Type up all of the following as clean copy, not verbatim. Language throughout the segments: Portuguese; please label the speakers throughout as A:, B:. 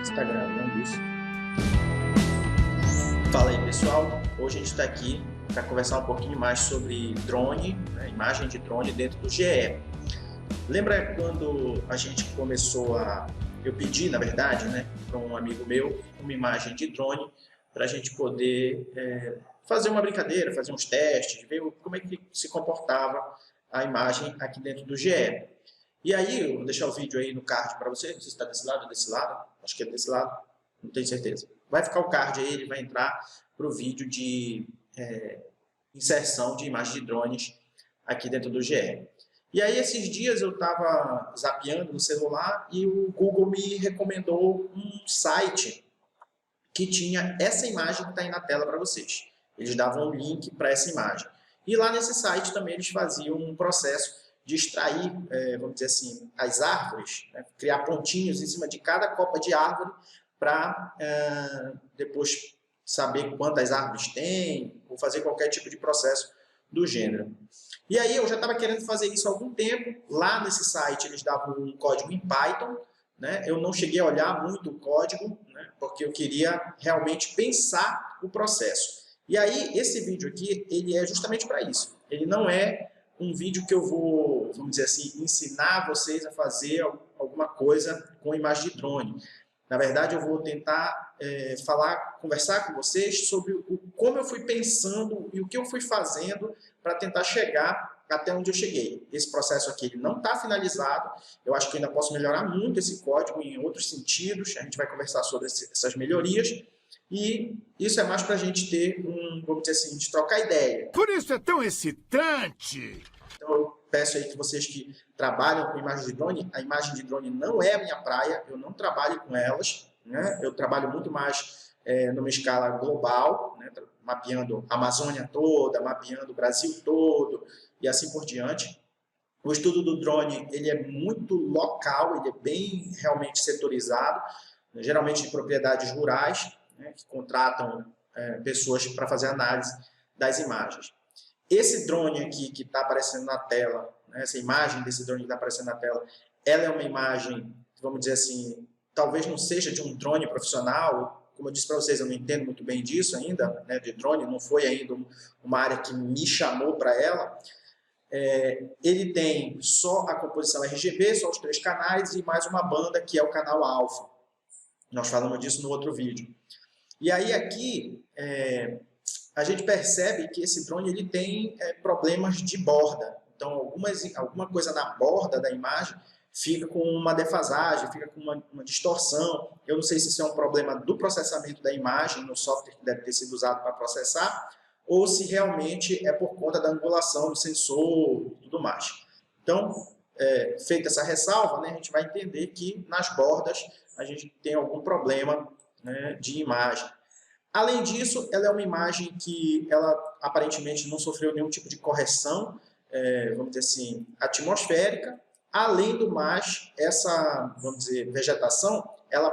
A: Está gravando isso. Fala aí, pessoal. Hoje a gente está aqui para conversar um pouquinho mais sobre drone, né, imagem de drone dentro do GE. Lembra quando a gente começou a... Eu pedi, na verdade, né, para um amigo meu, uma imagem de drone para a gente poder fazer uma brincadeira, fazer uns testes, ver como é que se comportava a imagem aqui dentro do GE. E aí, eu vou deixar o vídeo aí no card para você, não sei se está desse lado ou desse lado, acho que é desse lado, não tenho certeza. Vai ficar o card aí, ele vai entrar para o vídeo de inserção de imagens de drones aqui dentro do GE. E aí, esses dias eu estava zapeando no celular e o Google me recomendou um site que tinha essa imagem que está aí na tela para vocês. Eles davam um link para essa imagem. E lá nesse site também eles faziam um processo de extrair, vamos dizer assim, as árvores, né? Criar pontinhos em cima de cada copa de árvore para depois saber quantas árvores tem, ou fazer qualquer tipo de processo do gênero. E aí eu já estava querendo fazer isso há algum tempo. Lá nesse site eles davam um código em Python, né? Eu não cheguei a olhar muito o código, né? Porque eu queria realmente pensar o processo. E aí esse vídeo aqui, ele é justamente para isso. Ele não é um vídeo que eu vou, vamos dizer assim, ensinar vocês a fazer alguma coisa com imagem de drone. Na verdade, eu vou tentar conversar com vocês sobre como eu fui pensando e o que eu fui fazendo para tentar chegar até onde eu cheguei. Esse processo aqui ele não está finalizado, eu acho que ainda posso melhorar muito esse código em outros sentidos, a gente vai conversar sobre essas melhorias, e isso é mais para a gente ter vamos dizer assim, de trocar ideia.
B: Por isso é tão excitante!
A: Então eu peço aí que vocês que trabalham com imagem de drone, a imagem de drone não é a minha praia, eu não trabalho com elas, né? Eu trabalho muito mais numa escala global, né? Mapeando a Amazônia toda, mapeando o Brasil todo e assim por diante. O estudo do drone ele é muito local, ele é bem realmente setorizado, né? Geralmente de propriedades rurais, né? Que contratam pessoas para fazer análise das imagens. Esse drone aqui que está aparecendo na tela, né, essa imagem desse drone que está aparecendo na tela, ela é uma imagem, vamos dizer assim, talvez não seja de um drone profissional. Como eu disse para vocês, eu não entendo muito bem disso ainda, né, de drone, não foi ainda uma área que me chamou para ela. Ele tem só a composição RGB, só os 3 canais e mais uma banda que é o canal alfa. Nós falamos disso no outro vídeo. E aí aqui... a gente percebe que esse drone ele tem problemas de borda. Então, alguma coisa na borda da imagem fica com uma defasagem, fica com uma distorção. Eu não sei se isso é um problema do processamento da imagem, no software que deve ter sido usado para processar, ou se realmente é por conta da angulação do sensor e tudo mais. Então, feita essa ressalva, né, a gente vai entender que nas bordas a gente tem algum problema, né, de imagem. Além disso, ela é uma imagem que ela aparentemente não sofreu nenhum tipo de correção, vamos dizer assim, atmosférica. Além do mais, essa, vamos dizer, vegetação, ela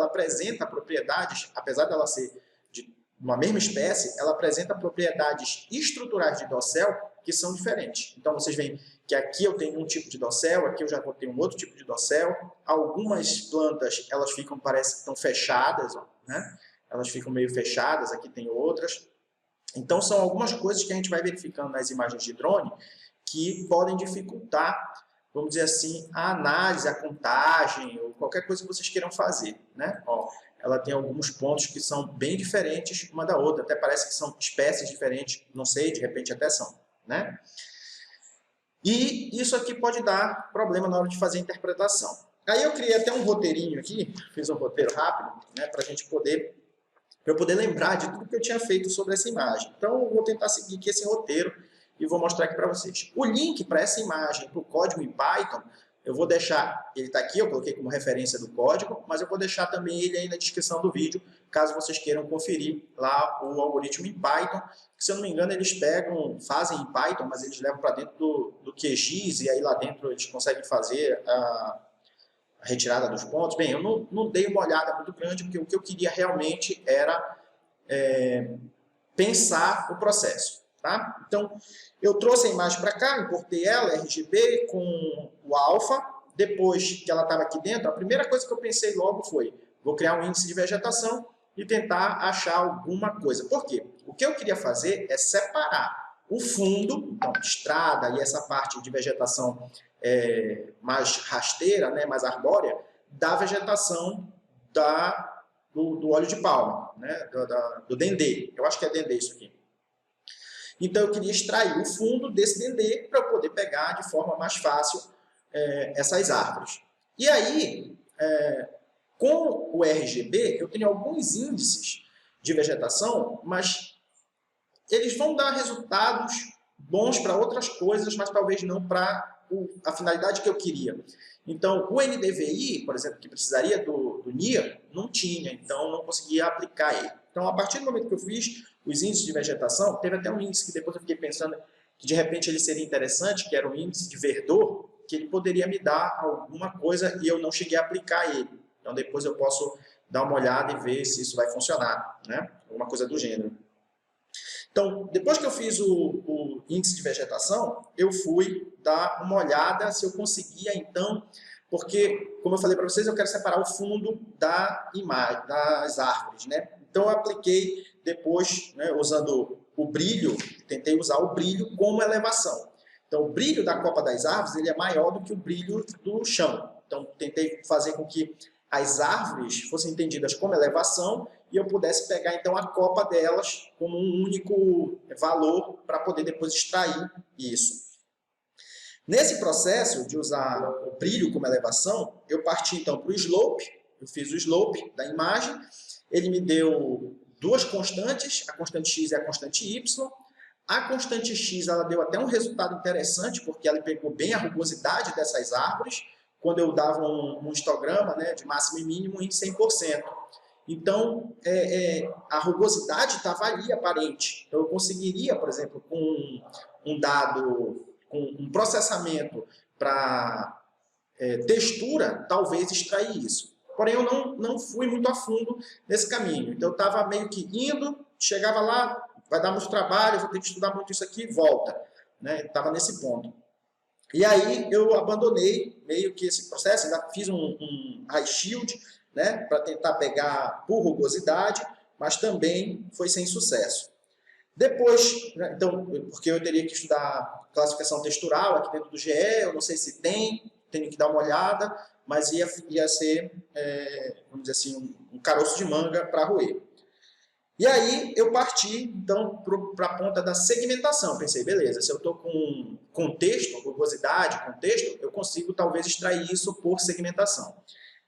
A: apresenta propriedades, apesar dela ser de uma mesma espécie, ela apresenta propriedades estruturais de dossel que são diferentes. Então, vocês veem que aqui eu tenho um tipo de dossel, aqui eu já vou ter um outro tipo de dossel. Algumas plantas, elas ficam, parece que estão fechadas, ó, né? Elas ficam meio fechadas, aqui tem outras. Então, são algumas coisas que a gente vai verificando nas imagens de drone que podem dificultar, vamos dizer assim, a análise, a contagem, ou qualquer coisa que vocês queiram fazer, né? Ó, ela tem alguns pontos que são bem diferentes uma da outra, até parece que são espécies diferentes, não sei, de repente até são, né? E isso aqui pode dar problema na hora de fazer a interpretação. Aí eu criei até um roteirinho aqui, fiz um roteiro rápido, né, para a gente poder... para eu poder lembrar de tudo que eu tinha feito sobre essa imagem. Então, eu vou tentar seguir aqui esse roteiro e vou mostrar aqui para vocês. O link para essa imagem, para o código em Python, eu vou deixar, ele está aqui, eu coloquei como referência do código, mas eu vou deixar também ele aí na descrição do vídeo, caso vocês queiram conferir lá o algoritmo em Python, que, se eu não me engano, eles fazem em Python, mas eles levam para dentro do QGIS, e aí lá dentro eles conseguem fazer a retirada dos pontos. Bem, eu não dei uma olhada muito grande, porque o que eu queria realmente era pensar o processo. Tá? Então, eu trouxe a imagem para cá, importei ela, RGB, com o alfa. Depois que ela estava aqui dentro, a primeira coisa que eu pensei logo foi, vou criar um índice de vegetação e tentar achar alguma coisa. Por quê? O que eu queria fazer é separar o fundo, então, estrada e essa parte de vegetação mais rasteira, né, mais arbórea, da vegetação do óleo de palma, né, do dendê. Eu acho que é dendê isso aqui. Então, eu queria extrair o fundo desse dendê para eu poder pegar de forma mais fácil essas árvores. E aí, com o RGB, eu tenho alguns índices de vegetação, mas eles vão dar resultados bons para outras coisas, mas talvez não para a finalidade que eu queria. Então, o NDVI, por exemplo, que precisaria do NIA, não tinha, então não conseguia aplicar ele. Então, a partir do momento que eu fiz os índices de vegetação, teve até um índice que depois eu fiquei pensando que de repente ele seria interessante, que era o índice de verdor, que ele poderia me dar alguma coisa e eu não cheguei a aplicar ele. Então, depois eu posso dar uma olhada e ver se isso vai funcionar, né? Alguma coisa do gênero. Então, depois que eu fiz o índice de vegetação, eu fui dar uma olhada se eu conseguia, então, porque, como eu falei para vocês, eu quero separar o fundo da imagem, das árvores, né? Então, eu apliquei depois, né, usando o brilho, tentei usar o brilho como elevação. Então, o brilho da copa das árvores ele é maior do que o brilho do chão. Então, tentei fazer com que as árvores fossem entendidas como elevação e eu pudesse pegar, então, a copa delas como um único valor para poder depois extrair isso. Nesse processo de usar o brilho como elevação, eu parti, então, para o slope. Eu fiz o slope da imagem. Ele me deu duas constantes, a constante x e a constante y. A constante x ela deu até um resultado interessante, porque ela pegou bem a rugosidade dessas árvores, quando eu dava um histograma, né, de máximo e mínimo em 100%. Então, a rugosidade estava ali aparente. Então, eu conseguiria, por exemplo, com um dado, com um processamento para textura, talvez extrair isso. Porém, eu não fui muito a fundo nesse caminho. Então, eu estava meio que indo, chegava lá, vai dar muito trabalho, vou ter que estudar muito isso aqui, volta. Estava nesse ponto. E aí, eu abandonei meio que esse processo, ainda fiz um high shield, né, para tentar pegar por rugosidade, mas também foi sem sucesso. Depois, né, então, porque eu teria que estudar classificação textural aqui dentro do GE, eu não sei se tem, tenho que dar uma olhada, mas ia ser, vamos dizer assim, um caroço de manga para roer. E aí eu parti, então, para a ponta da segmentação. Pensei, beleza, se eu estou com contexto, rugosidade, contexto, eu consigo talvez extrair isso por segmentação.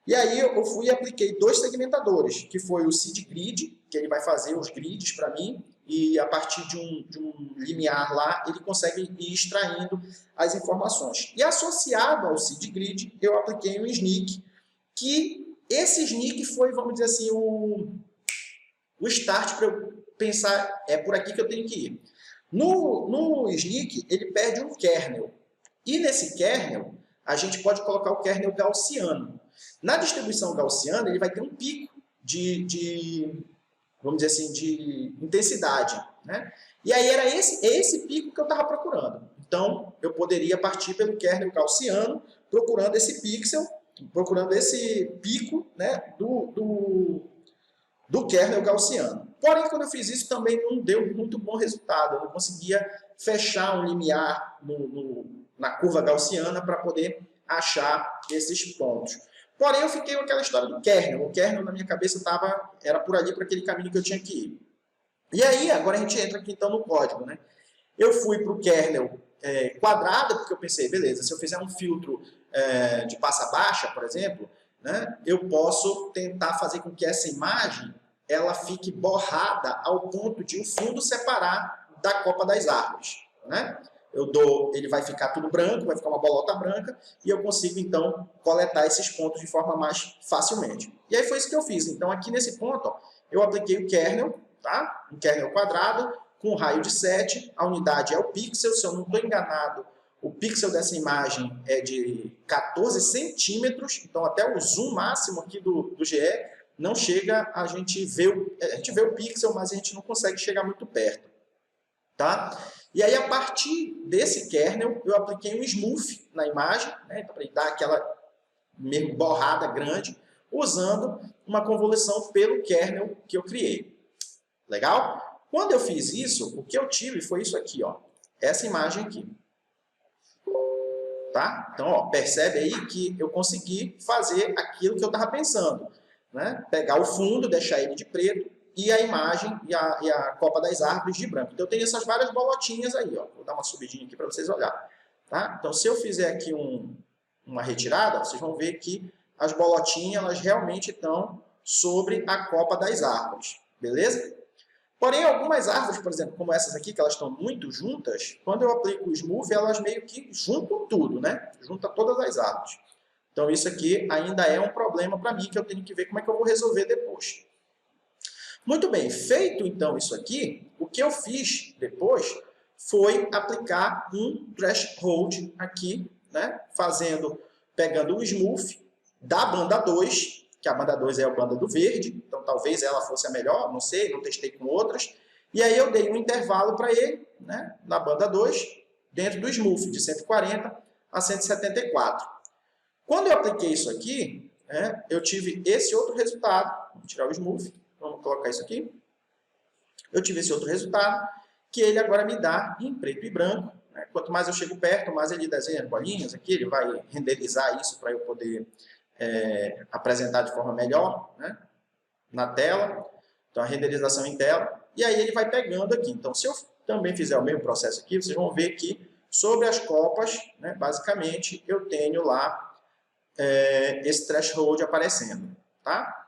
A: E aí eu fui e apliquei dois segmentadores, que foi o seed grid, que ele vai fazer os grids para mim, e a partir de um limiar lá, ele consegue ir extraindo as informações. E associado ao seed grid, eu apliquei um SNC, que esse SNC foi, vamos dizer assim, o start para eu pensar, é por aqui que eu tenho que ir. No SNC, ele pede um kernel. E nesse kernel, a gente pode colocar o kernel gaussiano. Na distribuição gaussiana, ele vai ter um pico vamos dizer assim, de intensidade, né? E aí era esse pico que eu estava procurando. Então, eu poderia partir pelo kernel gaussiano, procurando esse pixel, procurando esse pico, né, do kernel gaussiano. Porém, quando eu fiz isso, também não deu muito bom resultado. Eu não conseguia fechar um limiar na curva gaussiana para poder achar esses pontos. Porém, eu fiquei com aquela história do kernel. O kernel, na minha cabeça, era por ali, para aquele caminho que eu tinha que ir. E aí, agora a gente entra aqui, então, no código, né? Eu fui para o kernel quadrado, porque eu pensei, beleza, se eu fizer um filtro de passa baixa, por exemplo, né, eu posso tentar fazer com que essa imagem ela fique borrada ao ponto de o fundo separar da copa das árvores, né? Ele vai ficar tudo branco, vai ficar uma bolota branca, e eu consigo, então, coletar esses pontos de forma mais facilmente. E aí foi isso que eu fiz. Então, aqui nesse ponto, ó, eu apliquei o kernel, tá? Um kernel quadrado, com um raio de 7, a unidade é o pixel, se eu não estou enganado, o pixel dessa imagem é de 14 centímetros, então até o zoom máximo aqui do GE não chega, a gente vê o pixel, mas a gente não consegue chegar muito perto, tá? E aí, a partir desse kernel, eu apliquei um smooth na imagem, né, para dar aquela meio borrada grande, usando uma convolução pelo kernel que eu criei. Legal? Quando eu fiz isso, o que eu tive foi isso aqui, ó, essa imagem aqui. Tá? Então, ó, percebe aí que eu consegui fazer aquilo que eu estava pensando, né? Pegar o fundo, deixar ele de preto, e a imagem e a copa das árvores de branco. Então, eu tenho essas várias bolotinhas aí, ó. Vou dar uma subidinha aqui para vocês olharem. Tá? Então, se eu fizer aqui uma retirada, vocês vão ver que as bolotinhas elas realmente estão sobre a copa das árvores. Beleza? Porém, algumas árvores, por exemplo, como essas aqui, que elas estão muito juntas, quando eu aplico o Smooth, elas meio que juntam tudo, né? Junta todas as árvores. Então, isso aqui ainda é um problema para mim, que eu tenho que ver como é que eu vou resolver depois. Muito bem, feito então isso aqui, o que eu fiz depois foi aplicar um threshold aqui, né? Pegando o Smooth da banda 2, que a banda 2 é a banda do verde, então talvez ela fosse a melhor, não sei, não testei com outras. E aí eu dei um intervalo para ele, né? Na banda 2, dentro do Smooth, de 140 a 174. Quando eu apliquei isso aqui, né, eu tive esse outro resultado. Vou tirar o Smooth. Vamos colocar isso aqui. Eu tive esse outro resultado, que ele agora me dá em preto e branco. Né? Quanto mais eu chego perto, mais ele desenha bolinhas aqui, ele vai renderizar isso para eu poder apresentar de forma melhor, né? Na tela. Então, a renderização em tela. E aí ele vai pegando aqui. Então, se eu também fizer o mesmo processo aqui, vocês vão ver que sobre as copas, né, basicamente, eu tenho lá esse threshold aparecendo. Tá?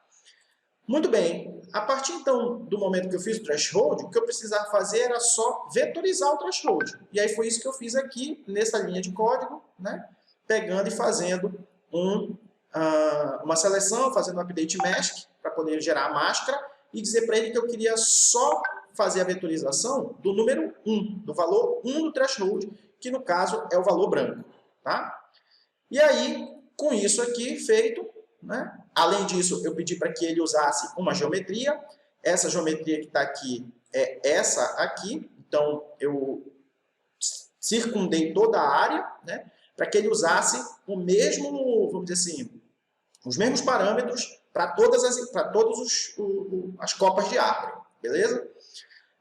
A: Muito bem, a partir então do momento que eu fiz o threshold, o que eu precisava fazer era só vetorizar o threshold. E aí foi isso que eu fiz aqui, nessa linha de código, né? Pegando e fazendo uma seleção, fazendo um update mask, para poder gerar a máscara, e dizer para ele que eu queria só fazer a vetorização do número 1, do valor 1 do threshold, que no caso é o valor branco. Tá? E aí, com isso aqui feito, né? Além disso, eu pedi para que ele usasse uma geometria. Essa geometria que está aqui é essa aqui. Então, eu circundei toda a área, né? Para que ele usasse o mesmo, vamos dizer assim, os mesmos parâmetros para todas as copas de árvore. Beleza?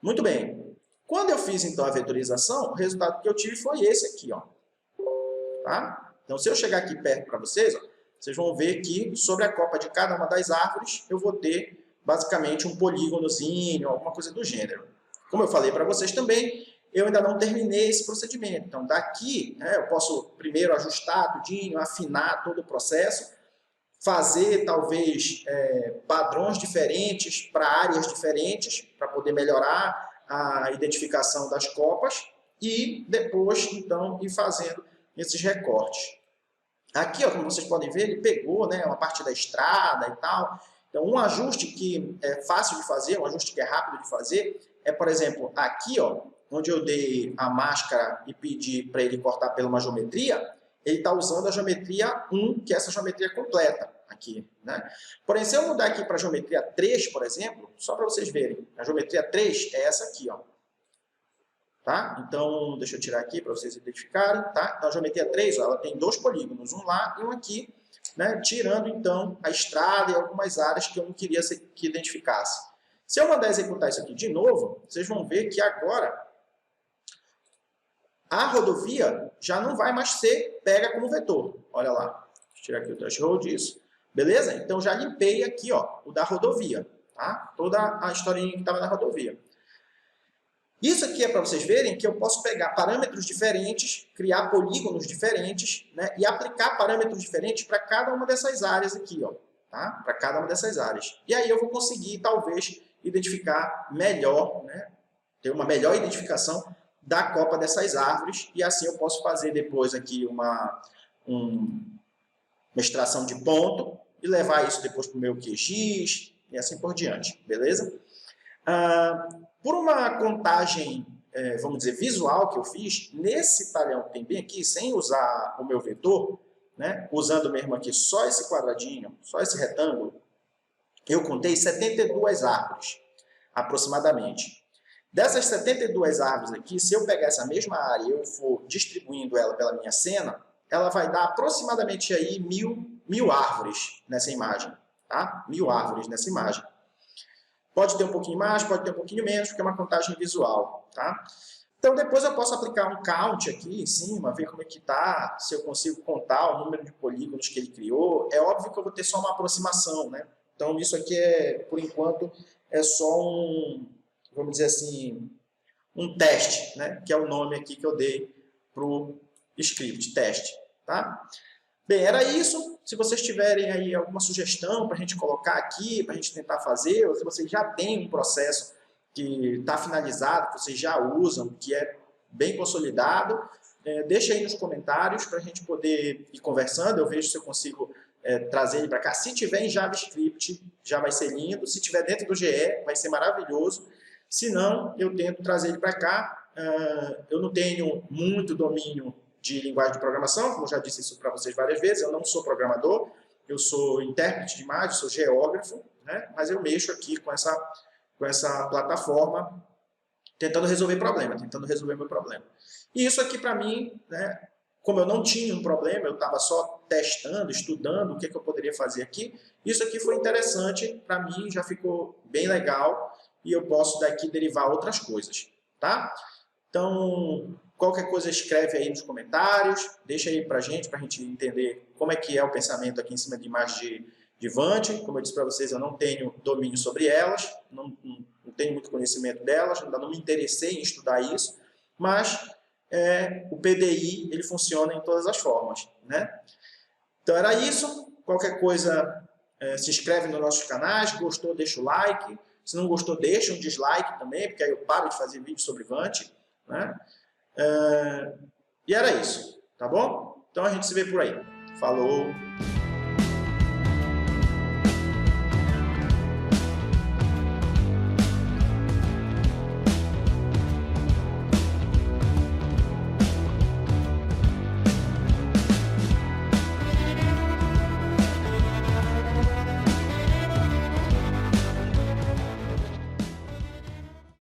A: Muito bem. Quando eu fiz, então, a vetorização, o resultado que eu tive foi esse aqui. Ó. Tá? Então, se eu chegar aqui perto para vocês, ó, vocês vão ver que sobre a copa de cada uma das árvores eu vou ter basicamente um polígonozinho, alguma coisa do gênero. Como eu falei para vocês também, eu ainda não terminei esse procedimento. Então, daqui, né, eu posso primeiro ajustar tudinho, afinar todo o processo, fazer talvez padrões diferentes para áreas diferentes, para poder melhorar a identificação das copas e depois, então, ir fazendo esses recortes. Aqui, ó, como vocês podem ver, ele pegou, né, uma parte da estrada e tal. Então, um ajuste que é fácil de fazer, um ajuste que é rápido de fazer, é, por exemplo, aqui, ó, onde eu dei a máscara e pedi para ele cortar pela uma geometria, ele está usando a geometria 1, que é essa geometria completa aqui, né? Porém, se eu mudar aqui para a geometria 3, por exemplo, só para vocês verem, a geometria 3 é essa aqui, ó. Tá? Então, deixa eu tirar aqui para vocês identificarem. Tá? Então, a geometria 3, ó, ela tem dois polígonos, um lá e um aqui, né? Tirando, então, a estrada e algumas áreas que eu não queria que identificasse. Se eu mandar executar isso aqui de novo, vocês vão ver que agora a rodovia já não vai mais ser pega como vetor. Olha lá. Deixa eu tirar aqui o threshold disso. Beleza? Então, já limpei aqui, ó, o da rodovia. Tá? Toda a historinha que estava na rodovia. Isso aqui é para vocês verem que eu posso pegar parâmetros diferentes, criar polígonos diferentes, né, e aplicar parâmetros diferentes para cada uma dessas áreas aqui, ó, tá? Para cada uma dessas áreas. E aí eu vou conseguir, talvez, identificar melhor, né, ter uma melhor identificação da copa dessas árvores, e assim eu posso fazer depois aqui uma extração de ponto e levar isso depois para o meu QGIS e assim por diante, beleza? Por uma contagem, vamos dizer, visual que eu fiz, nesse talhão que tem bem aqui, sem usar o meu vetor, né, usando mesmo aqui só esse quadradinho, só esse retângulo, eu contei 72 árvores, aproximadamente. Dessas 72 árvores aqui, se eu pegar essa mesma área e eu for distribuindo ela pela minha cena, ela vai dar aproximadamente aí mil árvores nessa imagem. tá? 1000 árvores nessa imagem. Pode ter um pouquinho mais, pode ter um pouquinho menos, porque é uma contagem visual, tá? Então, depois eu posso aplicar um count aqui em cima, ver como é que está, se eu consigo contar o número de polígonos que ele criou. É óbvio que eu vou ter só uma aproximação, né? Então, isso aqui, por enquanto, é só vamos dizer assim, um teste, né? Que é o nome aqui que eu dei para o script, teste, tá? Bem, era isso. Se vocês tiverem aí alguma sugestão para a gente colocar aqui, para a gente tentar fazer, ou se vocês já têm um processo que está finalizado, que vocês já usam, que é bem consolidado, deixa aí nos comentários para a gente poder ir conversando. Eu vejo se eu consigo trazer ele para cá. Se tiver em JavaScript, já vai ser lindo. Se tiver dentro do GE, vai ser maravilhoso. Se não, eu tento trazer ele para cá. Eu não tenho muito domínio de linguagem de programação, como eu já disse isso para vocês várias vezes. Eu não sou programador, eu sou intérprete de imagem, sou geógrafo, né? Mas eu mexo aqui com essa plataforma, tentando resolver meu problema. E isso aqui para mim, né, como eu não tinha um problema, eu estava só testando, estudando o que eu poderia fazer aqui, isso aqui foi interessante para mim, já ficou bem legal e eu posso daqui derivar outras coisas, tá? Então, qualquer coisa escreve aí nos comentários, deixa aí para a gente entender como é que é o pensamento aqui em cima de imagem de Vant. Como eu disse para vocês, eu não tenho domínio sobre elas, não tenho muito conhecimento delas, ainda não me interessei em estudar isso, mas o PDI ele funciona em todas as formas, né? Então era isso. Qualquer coisa, se inscreve nos nossos canais, gostou, deixa o like, se não gostou, deixa um dislike também, porque aí eu paro de fazer vídeo sobre Vant, né? E era isso, tá bom? Então a gente se vê por aí. Falou!